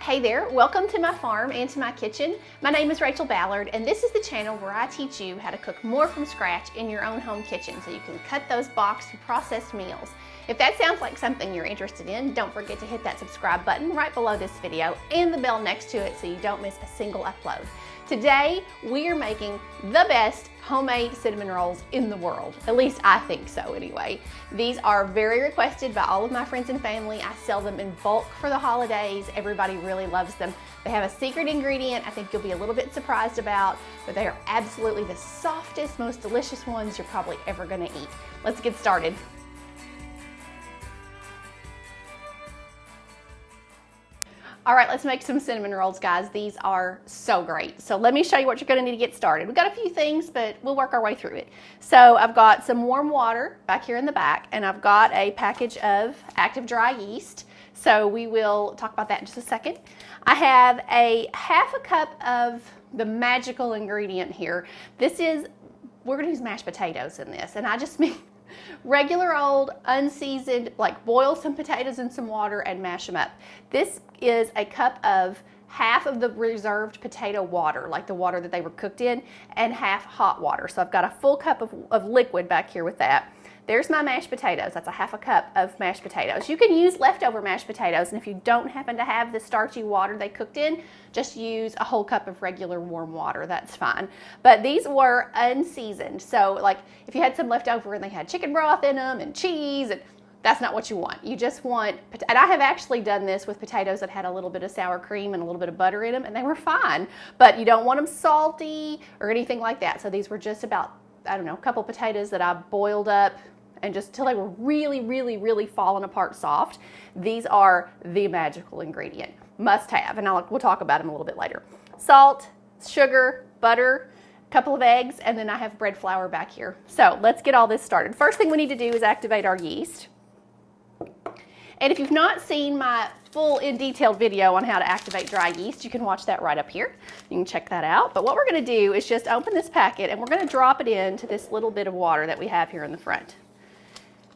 Hey there, welcome to my farm and to my kitchen. My name is Rachel Ballard, and this is the channel where I teach you how to cook more from scratch in your own home kitchen so you can cut those boxed and processed meals. If that sounds like something you're interested in, don't forget to hit that subscribe button right below this video and the bell next to it so you don't miss a single upload. Today, we are making the best homemade cinnamon rolls in the world. At least I think so anyway. These are very requested by all of my friends and family. I sell them in bulk for the holidays. Everybody really loves them. They have a secret ingredient I think you'll be a little bit surprised about, but they are absolutely the softest, most delicious ones you're probably ever gonna eat. Let's get started. All right, let's make some cinnamon rolls, guys. These are so great. So let me show you what you're gonna need to get started. We've got a few things, but we'll work our way through it. So I've got some warm water back here in the back, and I've got a package of active dry yeast. So we will talk about that in just a second. I have a half a cup of the magical ingredient here. We're gonna use mashed potatoes in this, and I just mean regular old unseasoned, like boil some potatoes in some water and mash them up. This is a cup of half of the reserved potato water, like the water that they were cooked in, and half hot water. So I've got a full cup of liquid back here with that. There's my mashed potatoes. That's a half a cup of mashed potatoes. You can use leftover mashed potatoes, and if you don't happen to have the starchy water they cooked in, just use a whole cup of regular warm water. That's fine. But these were unseasoned. So like if you had some left over and they had chicken broth in them and cheese, and that's not what you want. You just want, and I have actually done this with potatoes that had a little bit of sour cream and a little bit of butter in them, and they were fine. But you don't want them salty or anything like that. So these were just about, I don't know, a couple potatoes that I boiled up and just till they were really, really, really falling apart soft. These are the magical ingredient, must have, and we'll talk about them a little bit later. Salt, sugar, butter, a couple of eggs, and then I have bread flour back here. So let's get all this started. First thing we need to do is activate our yeast. And if you've not seen my full in detailed video on how to activate dry yeast, you can watch that right up here. You can check that out. But what we're gonna do is just open this packet and we're gonna drop it into this little bit of water that we have here in the front.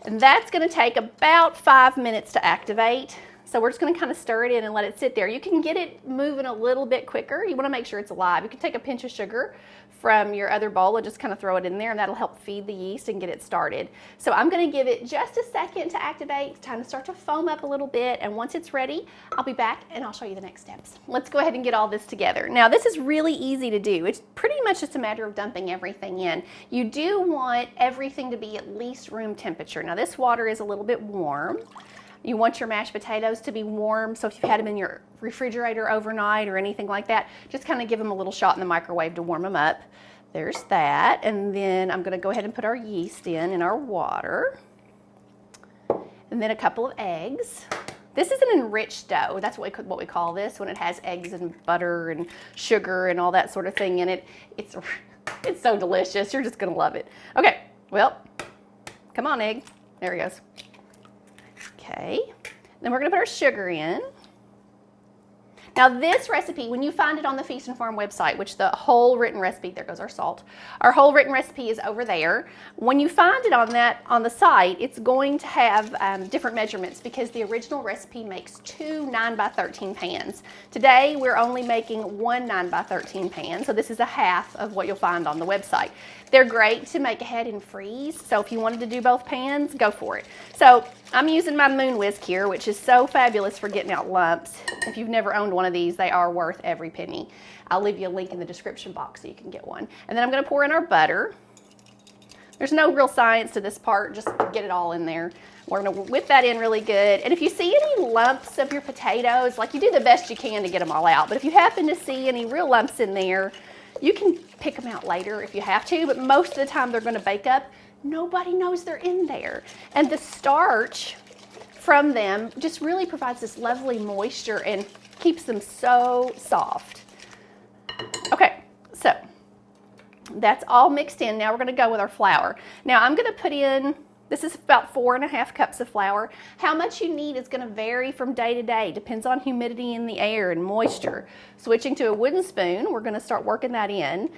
And that's gonna take about 5 minutes to activate. So we're just gonna kind of stir it in and let it sit there. You can get it moving a little bit quicker. You wanna make sure it's alive. You can take a pinch of sugar from your other bowl and just kind of throw it in there, and that'll help feed the yeast and get it started. So I'm gonna give it just a second to activate. It's time to start to foam up a little bit, and once it's ready, I'll be back and I'll show you the next steps. Let's go ahead and get all this together. Now this is really easy to do. It's pretty much just a matter of dumping everything in. You do want everything to be at least room temperature. Now this water is a little bit warm. You want your mashed potatoes to be warm, so if you've had them in your refrigerator overnight or anything like that, just kind of give them a little shot in the microwave to warm them up. There's that, and then I'm gonna go ahead and put our yeast in our water, and then a couple of eggs. This is an enriched dough. That's what we call this, when it has eggs and butter and sugar and all that sort of thing in it. It's so delicious. You're just gonna love it. Okay, well, come on, egg. There he goes. Okay, then we're gonna put our sugar in. Now this recipe, when you find it on the Feast and Farm website, which the whole written recipe, there goes our salt, our whole written recipe is over there. When you find it on the site, it's going to have different measurements because the original recipe makes 2 9x13 pans. Today we're only making 1 9x13 pan, so this is a half of what you'll find on the website. They're great to make ahead and freeze, so if you wanted to do both pans, go for it. So I'm using my Moon Whisk here, which is so fabulous for getting out lumps. If you've never owned one of these, they are worth every penny. I'll leave you a link in the description box so you can get one. And then I'm gonna pour in our butter. There's no real science to this part, just get it all in there. We're gonna whip that in really good. And if you see any lumps of your potatoes, like you do the best you can to get them all out, but if you happen to see any real lumps in there, you can pick them out later if you have to, but most of the time they're gonna bake up. Nobody knows they're in there. And the starch from them just really provides this lovely moisture and keeps them so soft. Okay, so that's all mixed in. Now we're gonna go with our flour. Now I'm gonna put in, this is about 4.5 cups of flour. How much you need is gonna vary from day to day. Depends on humidity in the air and moisture. Switching to a wooden spoon, we're gonna start working that in.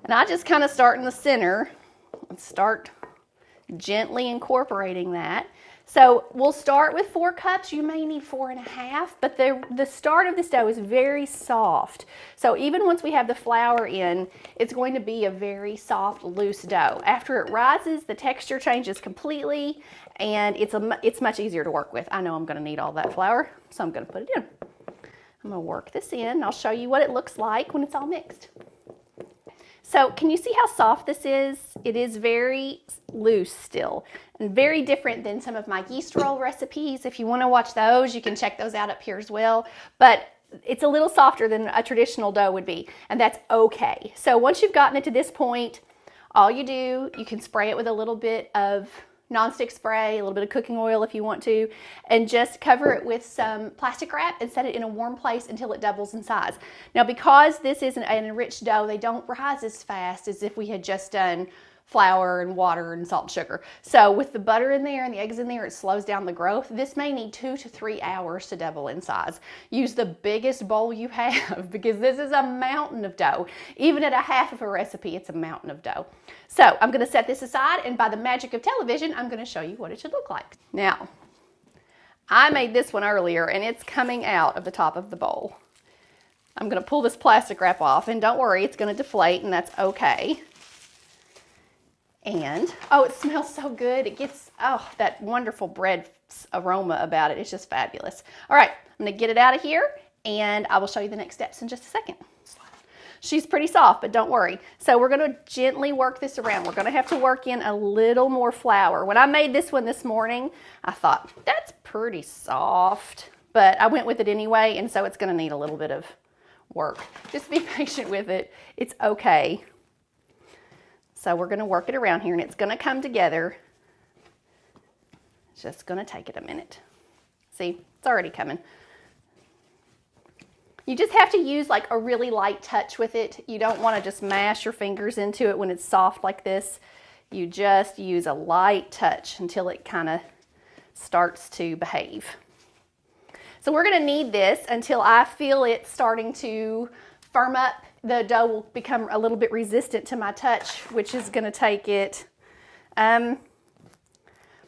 And I just kind of start in the center and start gently incorporating that. So we'll start with 4 cups. You may need 4.5, but the start of this dough is very soft. So even once we have the flour in, it's going to be a very soft, loose dough. After it rises, the texture changes completely, and it's much easier to work with. I know I'm going to need all that flour, so I'm going to put it in. I'm going to work this in. I'll show you what it looks like when it's all mixed. So can you see how soft this is? It is very loose still, and very different than some of my yeast roll recipes. If you want to watch those, you can check those out up here as well. But it's a little softer than a traditional dough would be, and that's okay. So once you've gotten it to this point, all you do, you can spray it with a little bit of nonstick spray, a little bit of cooking oil if you want to, and just cover it with some plastic wrap and set it in a warm place until it doubles in size. Now, because this is an enriched dough, they don't rise as fast as if we had just done flour and water and salt and sugar. So with the butter in there and the eggs in there, it slows down the growth. This may need 2 to 3 hours to double in size. Use the biggest bowl you have because this is a mountain of dough. Even at a half of a recipe, it's a mountain of dough. So I'm going to set this aside, and by the magic of television, I'm going to show you what it should look like. Now, I made this one earlier, and it's coming out of the top of the bowl. I'm going to pull this plastic wrap off, and don't worry, it's going to deflate, and that's okay. And, oh, it smells so good. It gets, oh, that wonderful bread aroma about it. It's just fabulous. All right, I'm going to get it out of here, and I will show you the next steps in just a second. She's pretty soft, but don't worry. So we're going to gently work this around. We're going to have to work in a little more flour. When I made this one this morning, I thought, that's pretty soft, but I went with it anyway, and so it's going to need a little bit of work. Just be patient with it. It's okay. So we're going to work it around here, and it's going to come together. It's just going to take it a minute. See, it's already coming. You just have to use like a really light touch with it. You don't want to just mash your fingers into it when it's soft like this. You just use a light touch until it kind of starts to behave. So we're going to knead this until I feel it starting to firm up. The dough will become a little bit resistant to my touch, which is going to take it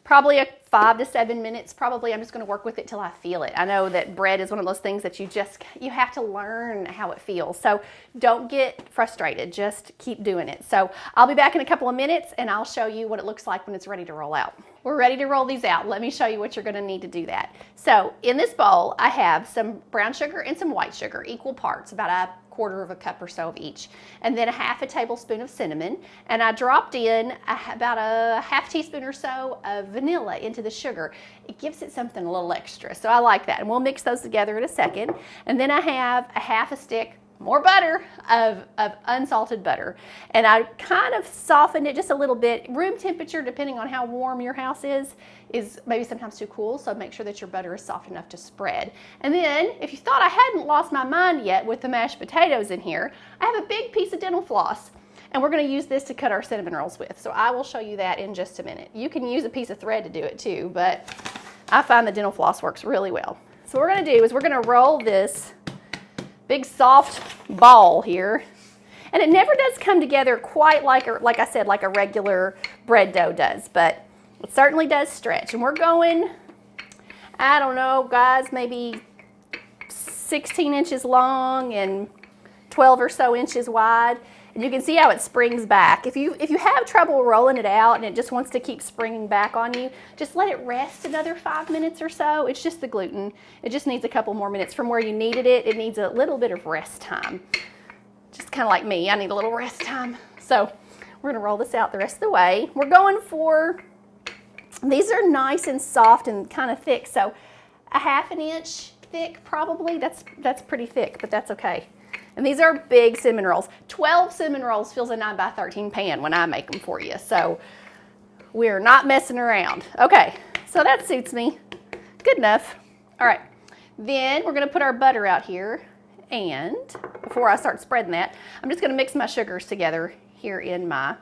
probably 5 to 7 minutes. Probably I'm just going to work with it till I feel it. I know that bread is one of those things that you have to learn how it feels. So don't get frustrated. Just keep doing it. So I'll be back in a couple of minutes, and I'll show you what it looks like when it's ready to roll out. We're ready to roll these out. Let me show you what you're going to need to do that. So in this bowl, I have some brown sugar and some white sugar, equal parts, about a 1/4 cup or so of each, and then a 1/2 tablespoon of cinnamon, and I dropped in about a 1/2 teaspoon or so of vanilla into the sugar. It gives it something a little extra, so I like that, and we'll mix those together in a second. And then I have a 1/2 stick, more butter, of unsalted butter, and I kind of softened it just a little bit. Room temperature, depending on how warm your house is maybe sometimes too cool, so make sure that your butter is soft enough to spread. And then, if you thought I hadn't lost my mind yet with the mashed potatoes in here, I have a big piece of dental floss, and we're going to use this to cut our cinnamon rolls with, so I will show you that in just a minute. You can use a piece of thread to do it too, but I find the dental floss works really well. So what we're going to do is we're going to roll this big soft ball here, and it never does come together quite like I said, like a regular bread dough does, but it certainly does stretch. And we're going, I don't know, guys, maybe 16 inches long and 12 or so inches wide. And you can see how it springs back. If you have trouble rolling it out and it just wants to keep springing back on you, just let it rest another 5 minutes or so. It's just the gluten. It just needs a couple more minutes from where you kneaded it. It needs a little bit of rest time. Just kind of like me, I need a little rest time. So we're gonna roll this out the rest of the way. We're going for, these are nice and soft and kind of thick, so a 1/2 inch thick probably. That's pretty thick, but that's okay. And these are big cinnamon rolls. 12 cinnamon rolls fills a 9x13 pan when I make them for you, so we're not messing around. Okay, so that suits me. Good enough. All right, then we're gonna put our butter out here, and before I start spreading that, I'm just gonna mix my sugars together here in my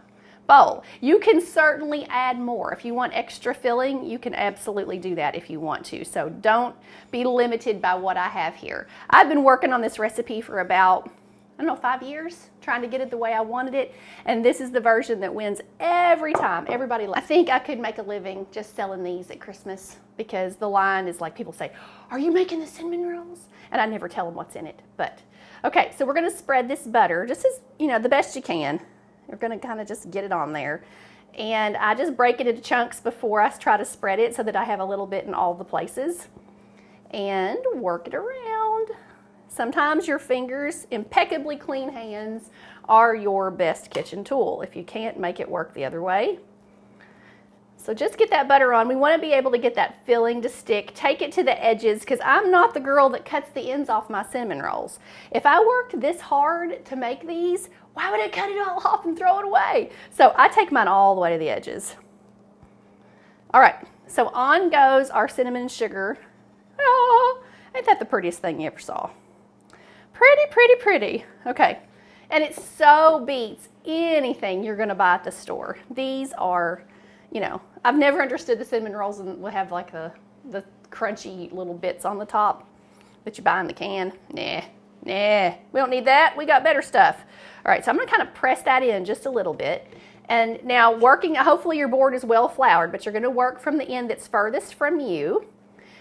bowl. You can certainly add more. If you want extra filling, you can absolutely do that if you want to. So don't be limited by what I have here. I've been working on this recipe for about I don't know, 5 years trying to get it the way I wanted it. And this is the version that wins every time. Everybody loves it. I think I could make a living just selling these at Christmas because the line is like, people say, are you making the cinnamon rolls? And I never tell them what's in it. But okay, so we're gonna spread this butter just as, the best you can. You're gonna kind of just get it on there. And I just break it into chunks before I try to spread it so that I have a little bit in all the places. And work it around. Sometimes your fingers, impeccably clean hands, are your best kitchen tool. If you can't, make it work the other way. So just get that butter on. We want to be able to get that filling to stick. Take it to the edges because I'm not the girl that cuts the ends off my cinnamon rolls. If I worked this hard to make these, why would I cut it all off and throw it away? So I take mine all the way to the edges. All right, so on goes our cinnamon and sugar. Oh, ain't that the prettiest thing you ever saw? Pretty, pretty, pretty. Okay, and it so beats anything you're gonna buy at the store. These are, I've never understood the cinnamon rolls and will have like the crunchy little bits on the top that you buy in the can. Nah, we don't need that. We got better stuff. All right, so I'm gonna kind of press that in just a little bit. And now hopefully your board is well floured, but you're gonna work from the end that's furthest from you.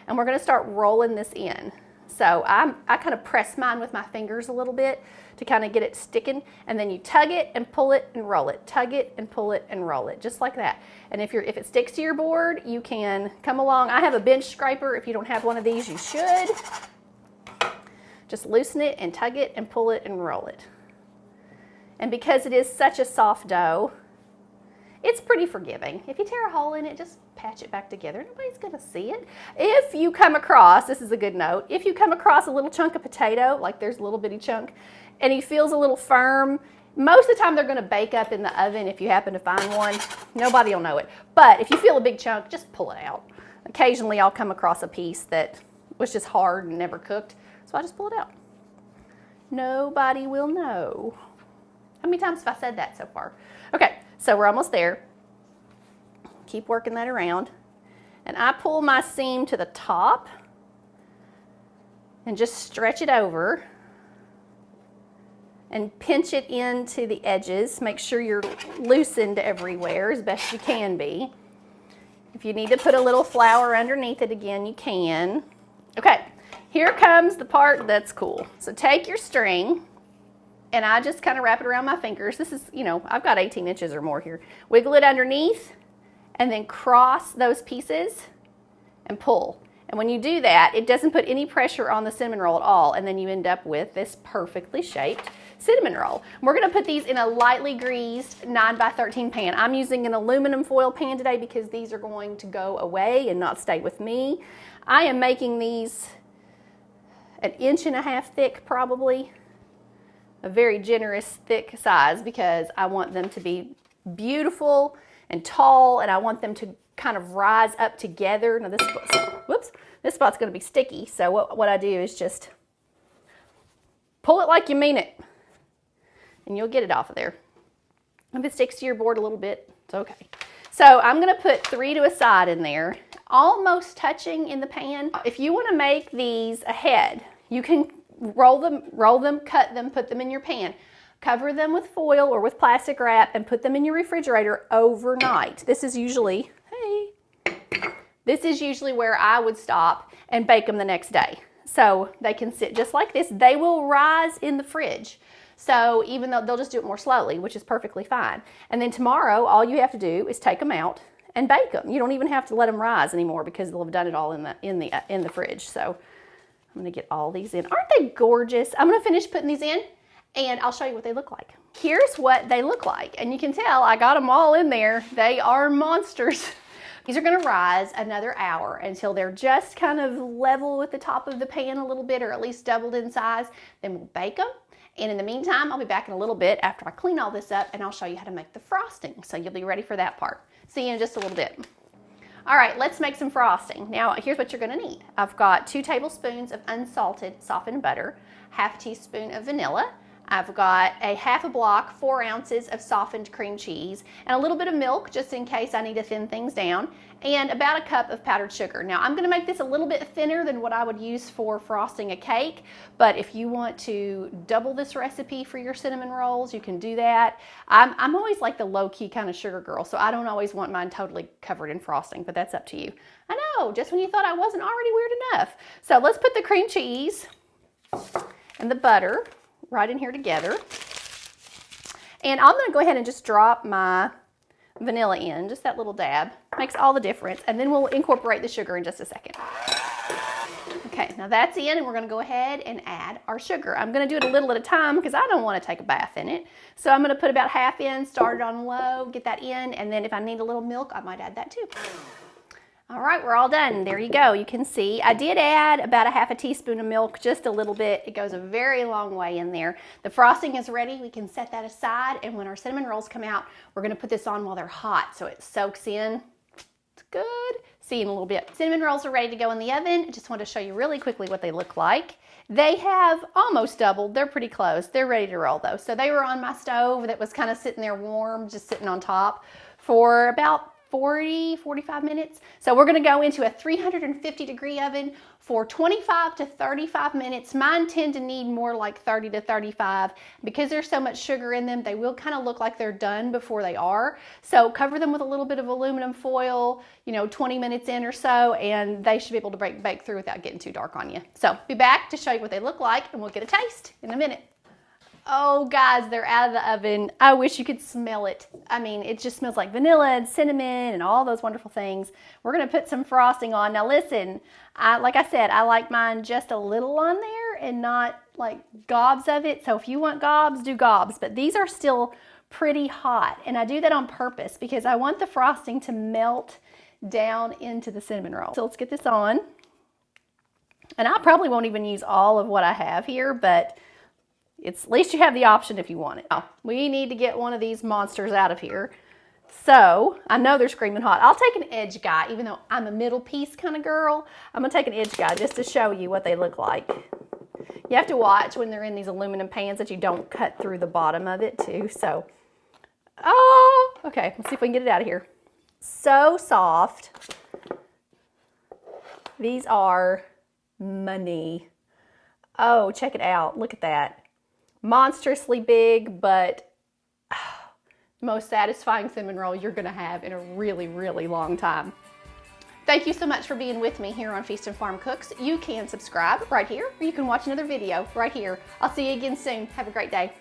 And we're gonna start rolling this in. So I kind of press mine with my fingers a little bit to kind of get it sticking, and then you tug it and pull it and roll it, tug it and pull it and roll it, just like that. And if it sticks to your board, you can come along. I have a bench scraper. If you don't have one of these, you should. Just loosen it and tug it and pull it and roll it. And because it is such a soft dough, it's pretty forgiving. If you tear a hole in it, just patch it back together. Nobody's gonna see it. If you come across, this is a good note, if you come across a little chunk of potato, like there's a little bitty chunk, and he feels a little firm, most of the time they're gonna bake up in the oven if you happen to find one. Nobody will know it. But if you feel a big chunk, just pull it out. Occasionally I'll come across a piece that was just hard and never cooked, so I just pull it out. Nobody will know. How many times have I said that so far? Okay, so we're almost there. Keep working that around. And I pull my seam to the top and just stretch it over and pinch it into the edges. Make sure you're loosened everywhere as best you can be. If you need to put a little flour underneath it again, you can. Okay, here comes the part that's cool. So take your string, and I just kind of wrap it around my fingers. This is, I've got 18 inches or more here. Wiggle it underneath, and then cross those pieces and pull. And when you do that, it doesn't put any pressure on the cinnamon roll at all, and then you end up with this perfectly shaped cinnamon roll. We're gonna put these in a lightly greased 9x13 pan. I'm using an aluminum foil pan today because these are going to go away and not stay with me. I am making these 1.5 inches thick probably. A very generous thick size because I want them to be beautiful and tall, and I want them to kind of rise up together. Now this spot's gonna be sticky, so what I do is just pull it like you mean it, and you'll get it off of there. If it sticks to your board a little bit, it's okay. So I'm gonna put 3 to a side in there, almost touching in the pan. If you wanna make these ahead, you can roll them, cut them, put them in your pan. Cover them with foil or with plastic wrap and put them in your refrigerator overnight. This is usually where I would stop and bake them the next day. So they can sit just like this. They will rise in the fridge. So even though they'll just do it more slowly, which is perfectly fine. And then tomorrow, all you have to do is take them out and bake them. You don't even have to let them rise anymore because they'll have done it all in the fridge. So I'm gonna get all these in. Aren't they gorgeous? I'm gonna finish putting these in, and I'll show you what they look like. Here's what they look like. And you can tell I got them all in there. They are monsters. These are gonna rise another hour until they're just kind of level with the top of the pan a little bit, or at least doubled in size. Then we'll bake them. And in the meantime, I'll be back in a little bit after I clean all this up, and I'll show you how to make the frosting. So you'll be ready for that part. See you in just a little bit. All right, let's make some frosting. Now, here's what you're gonna need. I've got 2 tablespoons of unsalted softened butter, 1/2 teaspoon of vanilla. I've got a half a block, 4 ounces of softened cream cheese, and a little bit of milk just in case I need to thin things down, and about a cup of powdered sugar. Now I'm gonna make this a little bit thinner than what I would use for frosting a cake, but if you want to double this recipe for your cinnamon rolls, you can do that. I'm always like the low-key kind of sugar girl, so I don't always want mine totally covered in frosting, but that's up to you. I know, just when you thought I wasn't already weird enough. So let's put the cream cheese and the butter right in here together. And I'm gonna go ahead and just drop my vanilla in, just that little dab. Makes all the difference. And then we'll incorporate the sugar in just a second. Okay, now that's in, and we're gonna go ahead and add our sugar. I'm gonna do it a little at a time because I don't wanna take a bath in it. So I'm gonna put about half in, start it on low, get that in, and then if I need a little milk, I might add that too. All right, we're all done. There you go. You can see I did add about a half a teaspoon of milk, just a little bit. It goes a very long way in there. The frosting is ready. We can set that aside, and when our cinnamon rolls come out, we're gonna put this on while they're hot so it soaks in. It's good. See you in a little bit. Cinnamon rolls are ready to go in the oven. I just want to show you really quickly what they look like. They have almost doubled. They're pretty close. They're ready to roll though. So they were on my stove that was kind of sitting there warm, just sitting on top for about 45 minutes. So we're going to go into a 350-degree oven for 25 to 35 minutes. Mine tend to need more like 30 to 35. Because there's so much sugar in them, they will kind of look like they're done before they are. So cover them with a little bit of aluminum foil, 20 minutes in or so, and they should be able to bake through without getting too dark on you. So be back to show you what they look like, and we'll get a taste in a minute. Oh guys, they're out of the oven. I wish you could smell it. I mean, it just smells like vanilla and cinnamon and all those wonderful things. We're gonna put some frosting on. Now listen, like I said, I like mine just a little on there and not like gobs of it. So if you want gobs, do gobs. But these are still pretty hot. And I do that on purpose because I want the frosting to melt down into the cinnamon roll. So let's get this on. And I probably won't even use all of what I have here, but at least you have the option if you want it. Oh, we need to get one of these monsters out of here. So, I know they're screaming hot. I'll take an edge guy, even though I'm a middle piece kind of girl. I'm going to take an edge guy just to show you what they look like. You have to watch when they're in these aluminum pans that you don't cut through the bottom of it too. So, oh, okay. Let's see if we can get it out of here. So soft. These are money. Oh, check it out. Look at that. Monstrously big, but the most satisfying cinnamon roll you're gonna have in a really, really long time. Thank you so much for being with me here on Feast and Farm Cooks. You can subscribe right here, or you can watch another video right here. I'll see you again soon. Have a great day.